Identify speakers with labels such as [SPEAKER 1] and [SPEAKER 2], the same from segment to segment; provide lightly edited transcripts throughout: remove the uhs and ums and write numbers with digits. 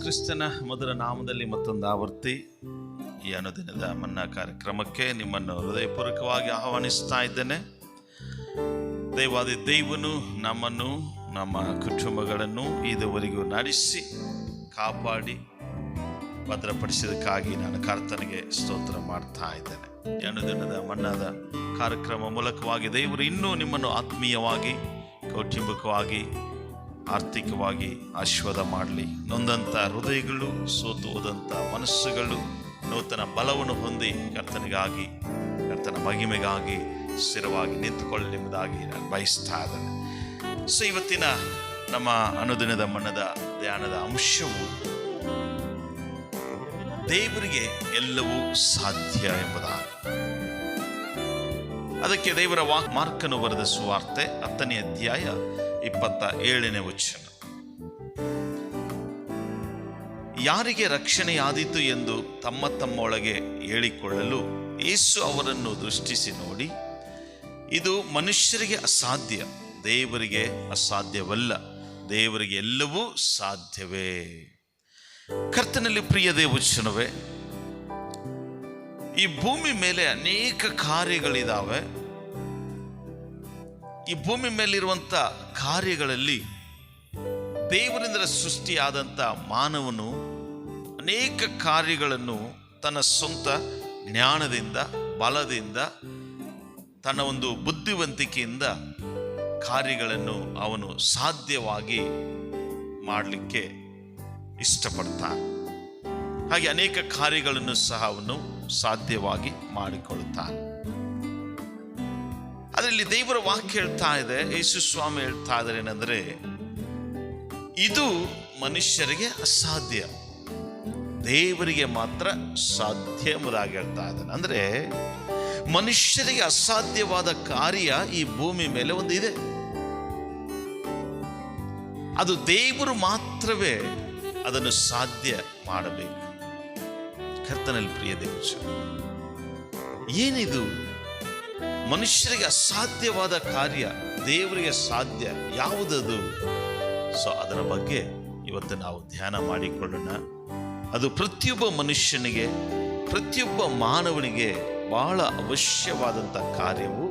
[SPEAKER 1] ಕ್ರಿಸ್ತನ ಮಧುರ ನಾಮದಲ್ಲಿ ಮತ್ತೊಂದು ಆವರ್ತಿ ಈ ಅನುದಿನದ ಮನ್ನಾ ಕಾರ್ಯಕ್ರಮಕ್ಕೆ ನಿಮ್ಮನ್ನು ಹೃದಯಪೂರ್ವಕವಾಗಿ ಆಹ್ವಾನಿಸ್ತಾ ಇದ್ದೇನೆ. ದೇವಾದಿ ದೇವನು ನಮ್ಮನ್ನು, ನಮ್ಮ ಕುಟುಂಬಗಳನ್ನು ಇದುವರೆಗೂ ನಡೆಸಿ ಕಾಪಾಡಿ ಭದ್ರಪಡಿಸಿದಕ್ಕಾಗಿ ನಾನು ಕರ್ತನಿಗೆ ಸ್ತೋತ್ರ ಮಾಡ್ತಾ ಇದ್ದೇನೆ. ಈ ಅನುದಿನದ ಮನ್ನಾದ ಕಾರ್ಯಕ್ರಮ ಮೂಲಕವಾಗಿ ದೇವರು ಇನ್ನೂ ನಿಮ್ಮನ್ನು ಆತ್ಮೀಯವಾಗಿ, ಕೌಟುಂಬಿಕವಾಗಿ, ಆರ್ಥಿಕವಾಗಿ ಆಶೀರ್ವಾದ ಮಾಡಲಿ. ನೊಂದಂಥ ಹೃದಯಗಳು, ಸೋತು ಹೋದಂಥ ಮನಸ್ಸುಗಳು ನೂತನ ಬಲವನ್ನು ಹೊಂದಿ ಕರ್ತನಿಗಾಗಿ, ಕರ್ತನ ಮಹಿಮೆಗಾಗಿ ಸ್ಥಿರವಾಗಿ ನಿಂತುಕೊಳ್ಳಿ ಎಂಬುದಾಗಿ ನಾನು ಬಯಸ್ತಾ ಇದ್ದೇನೆ. ಸೊ ಇವತ್ತಿನ ನಮ್ಮ ಅನುದಿನದ ಮನ್ನದ ಧ್ಯಾನದ ಅಂಶವು ದೇವರಿಗೆ ಎಲ್ಲವೂ ಸಾಧ್ಯ ಎಂಬುದಾಗಿ. ಅದಕ್ಕೆ ದೇವರ ಮಾರ್ಕನು ಬರೆದ ಸುವಾರ್ತೆ 10ನೇ ಅಧ್ಯಾಯ 27ನೇ ವಚನ. ಯಾರಿಗೆ ರಕ್ಷಣೆಯಾದೀತು ಎಂದು ತಮ್ಮೊಳಗೆ ಹೇಳಿಕೊಳ್ಳಲು ಯೇಸು ಅವರನ್ನು ದೃಷ್ಟಿಸಿ ನೋಡಿ, ಇದು ಮನುಷ್ಯರಿಗೆ ಅಸಾಧ್ಯ, ದೇವರಿಗೆ ಅಸಾಧ್ಯವಲ್ಲ, ದೇವರಿಗೆ ಎಲ್ಲವೂ ಸಾಧ್ಯವೇ. ಕರ್ತನಲ್ಲಿ ಪ್ರಿಯ ದೇವಚನವೇ, ಈ ಭೂಮಿ ಮೇಲೆ ಅನೇಕ ಕಾರ್ಯಗಳಿದಾವೆ. ಈ ಭೂಮಿ ಮೇಲಿರುವಂಥ ಕಾರ್ಯಗಳಲ್ಲಿ ದೇವರಿಂದ ಸೃಷ್ಟಿಯಾದಂಥ ಮಾನವನು ಅನೇಕ ಕಾರ್ಯಗಳನ್ನು ತನ್ನ ಸ್ವಂತ ಜ್ಞಾನದಿಂದ, ಬಲದಿಂದ, ತನ್ನ ಒಂದು ಬುದ್ಧಿವಂತಿಕೆಯಿಂದ ಕಾರ್ಯಗಳನ್ನು ಅವನು ಸಾಧ್ಯವಾಗಿ ಮಾಡಲಿಕ್ಕೆ ಇಷ್ಟಪಡ್ತಾನೆ. ಹಾಗೆ ಅನೇಕ ಕಾರ್ಯಗಳನ್ನು ಸಹ ಅವನು ಸಾಧ್ಯವಾಗಿ ಮಾಡಿಕೊಳ್ಳುತ್ತಾನೆ. ಅದರಲ್ಲಿ ದೇವರ ವಾಕ್ಯ ಹೇಳ್ತಾ ಇದೆ, ಯೇಸು ಸ್ವಾಮಿ ಹೇಳ್ತಾ ಇದ್ದಾರೆ ಏನಂದ್ರೆ, ಇದು ಮನುಷ್ಯರಿಗೆ ಅಸಾಧ್ಯ, ದೇವರಿಗೆ ಮಾತ್ರ ಸಾಧ್ಯ ಎಂಬುದಾಗಿ ಹೇಳ್ತಾ ಇದ್ದಾನೆ. ಅಂದ್ರೆ ಮನುಷ್ಯರಿಗೆ ಅಸಾಧ್ಯವಾದ ಕಾರ್ಯ ಈ ಭೂಮಿ ಮೇಲೆ ಒಂದು ಇದೆ, ಅದು ದೇವರು ಮಾತ್ರವೇ ಅದನ್ನು ಸಾಧ್ಯ ಮಾಡಬೇಕು. ಕರ್ತನಲ್ಲಿ ಪ್ರಿಯ ದೇವಚ, ಏನಿದು ಮನುಷ್ಯರಿಗೆ ಅಸಾಧ್ಯವಾದ ಕಾರ್ಯ ದೇವರಿಗೆ ಸಾಧ್ಯ, ಯಾವುದದು? ಸೊ ಅದರ ಬಗ್ಗೆ ಇವತ್ತು ನಾವು ಧ್ಯಾನ ಮಾಡಿಕೊಳ್ಳೋಣ. ಅದು ಪ್ರತಿಯೊಬ್ಬ ಮನುಷ್ಯನಿಗೆ, ಪ್ರತಿಯೊಬ್ಬ ಮಾನವನಿಗೆ ಬಹಳ ಅವಶ್ಯವಾದಂಥ ಕಾರ್ಯವು.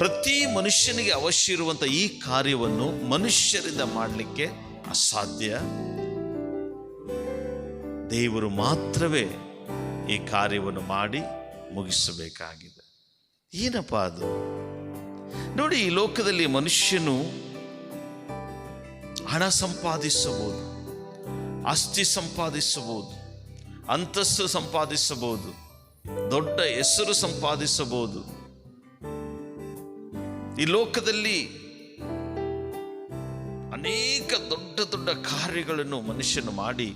[SPEAKER 1] ಪ್ರತಿ ಮನುಷ್ಯನಿಗೆ ಅವಶ್ಯ ಇರುವಂಥ ಈ ಕಾರ್ಯವನ್ನು ಮನುಷ್ಯರಿಂದ ಮಾಡಲಿಕ್ಕೆ ಅಸಾಧ್ಯ, ದೇವರು ಮಾತ್ರವೇ ಈ ಕಾರ್ಯವನ್ನು ಮಾಡಿ ಮುಗಿಸಬೇಕಾಗಿದೆ. ಏನಪ್ಪ ಅದು? ನೋಡಿ, ಈ ಲೋಕದಲ್ಲಿ ಮನುಷ್ಯನು ಹಣ ಸಂಪಾದಿಸಬಹುದು, ಆಸ್ತಿ ಸಂಪಾದಿಸಬಹುದು, ಅಂತಸ್ತು ಸಂಪಾದಿಸಬಹುದು, ದೊಡ್ಡ ಹೆಸರು ಸಂಪಾದಿಸಬಹುದು. ಈ ಲೋಕದಲ್ಲಿ ಅನೇಕ ದೊಡ್ಡ ದೊಡ್ಡ ಕಾರ್ಯಗಳನ್ನು ಮನುಷ್ಯನು ಮಾಡಿ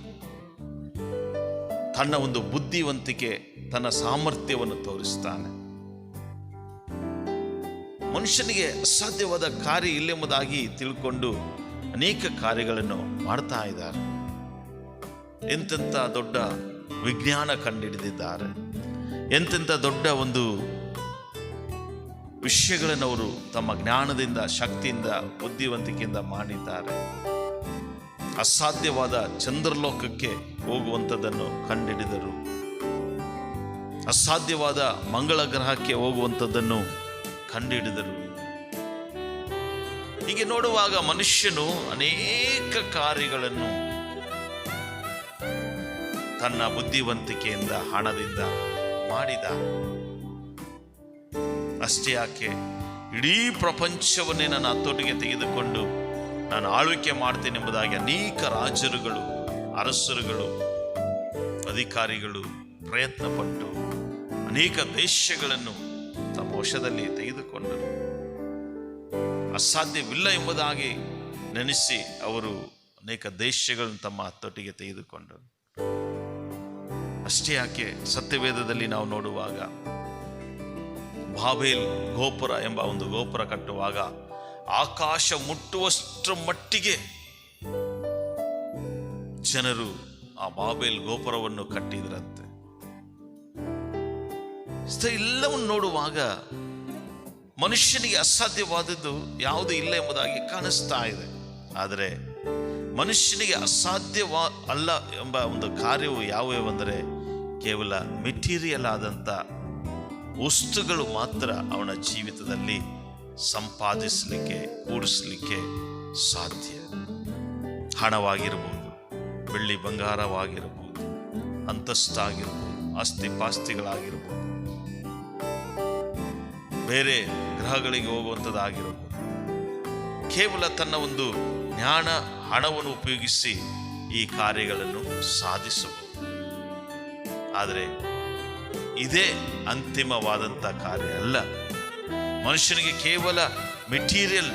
[SPEAKER 1] ತನ್ನ ಒಂದು ಬುದ್ಧಿವಂತಿಕೆ, ತನ್ನ ಸಾಮರ್ಥ್ಯವನ್ನು ತೋರಿಸ್ತಾನೆ. ಮನುಷ್ಯನಿಗೆ ಅಸಾಧ್ಯವಾದ ಕಾರ್ಯ ಇಲ್ಲೆಂಬುದಾಗಿ ತಿಳ್ಕೊಂಡು ಅನೇಕ ಕಾರ್ಯಗಳನ್ನು ಮಾಡ್ತಾ ಇದ್ದಾರೆ. ಎಂತೆಂಥ ದೊಡ್ಡ ವಿಜ್ಞಾನ ಕಂಡುಹಿಡಿದಿದ್ದಾರೆ, ಎಂತೆಂಥ ದೊಡ್ಡ ಒಂದು ವಿಷಯಗಳನ್ನು ಅವರು ತಮ್ಮ ಜ್ಞಾನದಿಂದ, ಶಕ್ತಿಯಿಂದ, ಬುದ್ಧಿವಂತಿಕೆಯಿಂದ ಮಾಡಿದ್ದಾರೆ. ಅಸಾಧ್ಯವಾದ ಚಂದ್ರಲೋಕಕ್ಕೆ ಹೋಗುವಂಥದ್ದನ್ನು ಕಂಡುಹಿಡಿದರು, ಅಸಾಧ್ಯವಾದ ಮಂಗಳ ಗ್ರಹಕ್ಕೆ ಹೋಗುವಂಥದ್ದನ್ನು ಕಂಡುಹಿಡಿದರು. ಹೀಗೆ ನೋಡುವಾಗ ಮನುಷ್ಯನು ಅನೇಕ ಕಾರ್ಯಗಳನ್ನು ತನ್ನ ಬುದ್ಧಿವಂತಿಕೆಯಿಂದ, ಹಣದಿಂದ ಮಾಡಿದ. ಅಷ್ಟೇ ಯಾಕೆ, ಇಡೀ ಪ್ರಪಂಚವನ್ನೇ ನನ್ನ ಹತೋಟಿಗೆ ತೆಗೆದುಕೊಂಡು ನಾನು ಆಳ್ವಿಕೆ ಮಾಡ್ತೇನೆ ಎಂಬುದಾಗಿ ಅನೇಕ ರಾಜರುಗಳು, ಅರಸರುಗಳು, ಅಧಿಕಾರಿಗಳು ಪ್ರಯತ್ನ ಪಟ್ಟು ಅನೇಕ ದೇಶಗಳನ್ನು ತಮ್ಮ ವಶದಲ್ಲಿ ತೆಗೆದುಕೊಂಡರು. ಅಸಾಧ್ಯವಿಲ್ಲ ಎಂಬುದಾಗಿ ನೆನೆಸಿ ಅವರು ಅನೇಕ ದೇಶಗಳನ್ನು ತಮ್ಮ ಹತೋಟಿಗೆ ತೆಗೆದುಕೊಂಡರು. ಅಷ್ಟೇ ಯಾಕೆ, ಸತ್ಯವೇದದಲ್ಲಿ ನಾವು ನೋಡುವಾಗ ಬಾಬೇಲ್ ಗೋಪುರ ಎಂಬ ಒಂದು ಗೋಪುರ ಕಟ್ಟುವಾಗ ಆಕಾಶ ಮುಟ್ಟುವಷ್ಟರ ಮಟ್ಟಿಗೆ ಜನರು ಆ ಬಾಬೇಲ್ ಗೋಪುರವನ್ನು ಕಟ್ಟಿದ್ರಂತೆ. ಎಲ್ಲವನ್ನು ನೋಡುವಾಗ ಮನುಷ್ಯನಿಗೆ ಅಸಾಧ್ಯವಾದದ್ದು ಯಾವುದೂ ಇಲ್ಲ ಎಂಬುದಾಗಿ ಕಾಣಿಸ್ತಾ ಇದೆ. ಆದರೆ ಮನುಷ್ಯನಿಗೆ ಅಲ್ಲ ಎಂಬ ಒಂದು ಕಾರ್ಯವು ಯಾವುವೆಂದರೆ ಕೇವಲ ಮೆಟೀರಿಯಲ್ ಆದಂಥ ವಸ್ತುಗಳು ಮಾತ್ರ ಅವನ ಜೀವಿತದಲ್ಲಿ ಸಂಪಾದಿಸಲಿಕ್ಕೆ ಕೂಡಿಸಲಿಕ್ಕೆ ಸಾಧ್ಯ. ಹಣವಾಗಿರ್ಬೋದು, ಬೆಳ್ಳಿ ಬಂಗಾರವಾಗಿರ್ಬೋದು, ಅಂತಸ್ತಾಗಿರ್ಬೋದು, ಆಸ್ತಿ ಪಾಸ್ತಿಗಳಾಗಿರ್ಬೋದು, ಬೇರೆ ಗ್ರಹಗಳಿಗೆ ಹೋಗುವಂಥದ್ದಾಗಿರ್ಬೋದು, ಕೇವಲ ತನ್ನ ಒಂದು ಜ್ಞಾನ ಹಣವನ್ನು ಉಪಯೋಗಿಸಿ ಈ ಕಾರ್ಯಗಳನ್ನು ಸಾಧಿಸಬಹುದು. ಆದರೆ ಇದೇ ಅಂತಿಮವಾದಂಥ ಕಾರ್ಯ ಅಲ್ಲ. ಮನುಷ್ಯನಿಗೆ ಕೇವಲ ಮೆಟೀರಿಯಲ್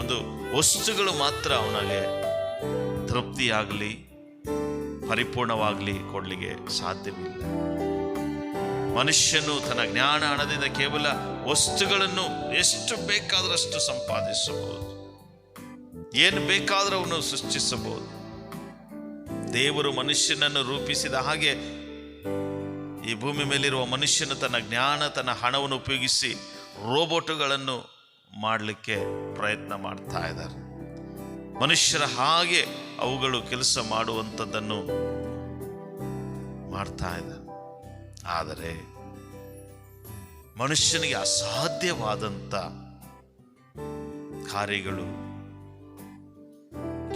[SPEAKER 1] ಒಂದು ವಸ್ತುಗಳು ಮಾತ್ರ ಅವನಿಗೆ ತೃಪ್ತಿಯಾಗಲಿ ಪರಿಪೂರ್ಣವಾಗಲಿ ಕೊಡಲಿಕ್ಕೆ ಸಾಧ್ಯವಿಲ್ಲ. ಮನುಷ್ಯನು ತನ್ನ ಜ್ಞಾನ ಹಣದಿಂದ ಕೇವಲ ವಸ್ತುಗಳನ್ನು ಎಷ್ಟು ಬೇಕಾದರಷ್ಟು ಸಂಪಾದಿಸಬಹುದು, ಏನು ಬೇಕಾದರೂ ಅವನು ಸೃಷ್ಟಿಸಬಹುದು. ದೇವರು ಮನುಷ್ಯನನ್ನು ರೂಪಿಸಿದ ಹಾಗೆ ಈ ಭೂಮಿ ಮೇಲಿರುವ ಮನುಷ್ಯನು ತನ್ನ ಜ್ಞಾನ ತನ್ನ ಹಣವನ್ನು ಉಪಯೋಗಿಸಿ ರೋಬೋಟುಗಳನ್ನು ಮಾಡಲಿಕ್ಕೆ ಪ್ರಯತ್ನ ಮಾಡ್ತಾ ಇದ್ದಾರೆ. ಮನುಷ್ಯರ ಹಾಗೆ ಅವುಗಳು ಕೆಲಸ ಮಾಡುವಂಥದ್ದನ್ನು ಮಾಡ್ತಾ ಇದ್ದಾರೆ. ಆದರೆ ಮನುಷ್ಯನಿಗೆ ಅಸಾಧ್ಯವಾದಂಥ ಕಾರ್ಯಗಳು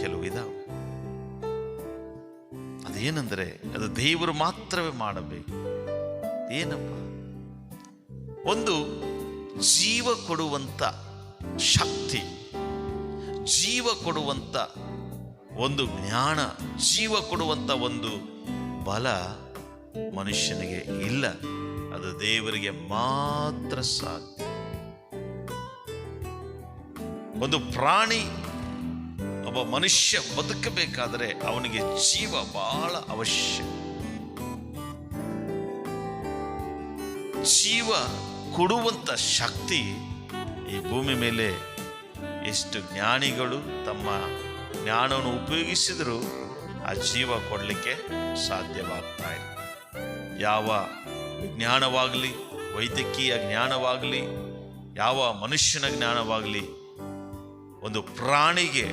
[SPEAKER 1] ಕೆಲವು ಇದಾವೆ. ಅದೇನೆಂದರೆ ಅದು ದೇವರು ಮಾತ್ರವೇ ಮಾಡಬೇಕು. ಏನಪ್ಪ? ಒಂದು ಜೀವ ಕೊಡುವಂಥ ಶಕ್ತಿ, ಜೀವ ಕೊಡುವಂಥ ಒಂದು ಜ್ಞಾನ, ಜೀವ ಕೊಡುವಂಥ ಒಂದು ಬಲ ಮನುಷ್ಯನಿಗೆ ಇಲ್ಲ. ಅದು ದೇವರಿಗೆ ಮಾತ್ರ ಸಾಧ್ಯ. ಒಂದು ಪ್ರಾಣಿ, ಒಬ್ಬ ಮನುಷ್ಯ ಬದುಕಬೇಕಾದರೆ ಅವನಿಗೆ ಜೀವ ಬಹಳ ಅವಶ್ಯ. ಜೀವ ಕೊಡುವಂಥ ಶಕ್ತಿ ಈ ಭೂಮಿ ಮೇಲೆ ಎಷ್ಟು ಜ್ಞಾನಿಗಳು ತಮ್ಮ ಜ್ಞಾನವನ್ನು ಉಪಯೋಗಿಸಿದರೂ ಆ ಜೀವ ಕೊಡಲಿಕ್ಕೆ ಸಾಧ್ಯವಾಗ್ತಾ ಇಲ್ಲ. ಯಾವ ಜ್ಞಾನವಾಗಲಿ, ವೈದ್ಯಕೀಯ ಜ್ಞಾನವಾಗಲಿ, ಯಾವ ಮನುಷ್ಯನ ಜ್ಞಾನವಾಗಲಿ ಒಂದು ಪ್ರಾಣಿಗೆ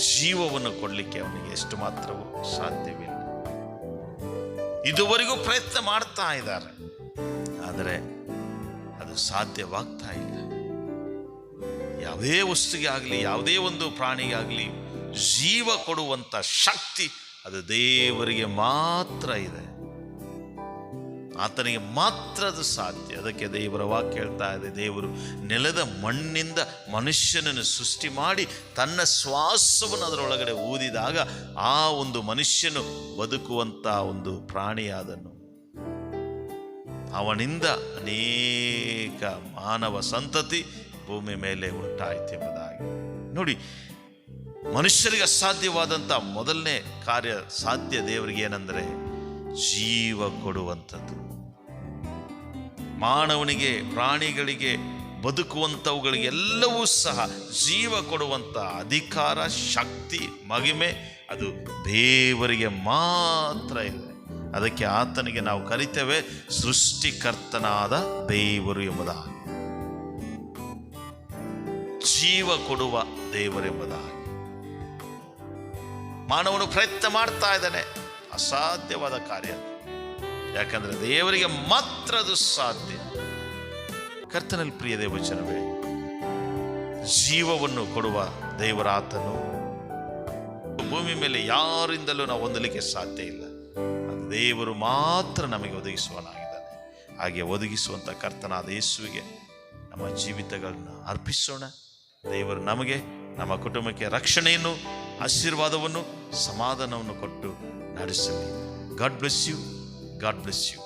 [SPEAKER 1] ಜೀವವನ್ನು ಕೊಡಲಿಕ್ಕೆ ಅವನಿಗೆ ಎಷ್ಟು ಮಾತ್ರವೂ ಸಾಧ್ಯವಿಲ್ಲ. ಇದುವರೆಗೂ ಪ್ರಯತ್ನ ಮಾಡ್ತಾ ಇದ್ದಾರೆ, ಆದರೆ ಅದು ಸಾಧ್ಯವಾಗ್ತಾ ಇಲ್ಲ. ಯಾವುದೇ ವಸ್ತುಗೆ ಆಗಲಿ, ಯಾವುದೇ ಒಂದು ಪ್ರಾಣಿಗಾಗಲಿ ಜೀವ ಕೊಡುವಂಥ ಶಕ್ತಿ ಅದು ದೇವರಿಗೆ ಮಾತ್ರ ಇದೆ. ಆತನಿಗೆ ಮಾತ್ರ ಅದು ಸಾಧ್ಯ. ಅದಕ್ಕೆ ದೇವರ ವಾಕ್ಯ ಹೇಳ್ತಾ ಇದೆ, ದೇವರು ನೆಲದ ಮಣ್ಣಿಂದ ಮನುಷ್ಯನನ್ನು ಸೃಷ್ಟಿ ಮಾಡಿ ತನ್ನ ಶ್ವಾಸವನ್ನು ಅದರೊಳಗಡೆ ಊದಿದಾಗ ಆ ಒಂದು ಮನುಷ್ಯನು ಬದುಕುವಂಥ ಒಂದು ಪ್ರಾಣಿಯಾದನು. ಅವನಿಂದ ಅನೇಕ ಮಾನವ ಸಂತತಿ ಭೂಮಿ ಮೇಲೆ ಉಂಟಾಯಿತು ಎಂಬುದಾಗಿ ನೋಡಿ. ಮನುಷ್ಯರಿಗೆ ಅಸಾಧ್ಯವಾದಂಥ ಮೊದಲನೇ ಕಾರ್ಯ ಸಾಧ್ಯ ದೇವರಿಗೆ ಏನೆಂದರೆ ಜೀವ ಕೊಡುವಂಥದ್ದು. ಮಾನವನಿಗೆ, ಪ್ರಾಣಿಗಳಿಗೆ, ಬದುಕುವಂಥವುಗಳಿಗೆಲ್ಲವೂ ಸಹ ಜೀವ ಕೊಡುವಂಥ ಅಧಿಕಾರ, ಶಕ್ತಿ, ಮಹಿಮೆ ಅದು ದೇವರಿಗೆ ಮಾತ್ರ ಇದೆ. ಅದಕ್ಕೆ ಆತನಿಗೆ ನಾವು ಕರಿತೇವೆ ಸೃಷ್ಟಿಕರ್ತನಾದ ದೇವರು ಎಂಬುದಾಗಿ, ಜೀವ ಕೊಡುವ ದೇವರೆಂಬುದಾಗಿ. ಮಾನವನು ಪ್ರಯತ್ನ ಮಾಡ್ತಾ ಇದ್ದಾನೆ, ಅಸಾಧ್ಯವಾದ ಕಾರ್ಯ. ಯಾಕಂದ್ರೆ ದೇವರಿಗೆ ಮಾತ್ರ ಅದು ಸಾಧ್ಯ. ಕರ್ತನಲ್ಲಿ ಪ್ರಿಯ ದೇವಚನವೇ, ಜೀವವನ್ನು ಕೊಡುವ ದೇವರಾತನು ಭೂಮಿ ಮೇಲೆ ಯಾರಿಂದಲೂ ನಾವು ಹೊಂದಲಿಕ್ಕೆ ಸಾಧ್ಯ ಇಲ್ಲ. ಅದು ದೇವರು ಮಾತ್ರ ನಮಗೆ ಒದಗಿಸುವನಾಗಿದ್ದಾನೆ. ಹಾಗೆ ಒದಗಿಸುವಂಥ ಕರ್ತನಾದ ಯೇಸುವಿಗೆ ನಮ್ಮ ಜೀವಿತಗಳನ್ನು ಅರ್ಪಿಸೋಣ. ದೇವರು ನಮಗೆ, ನಮ್ಮ ಕುಟುಂಬಕ್ಕೆ ರಕ್ಷಣೆಯನ್ನು, ಆಶೀರ್ವಾದವನ್ನು, ಸಮಾಧಾನವನ್ನು ಕೊಟ್ಟು ನಡೆಸಲಿ. God bless you. God bless you.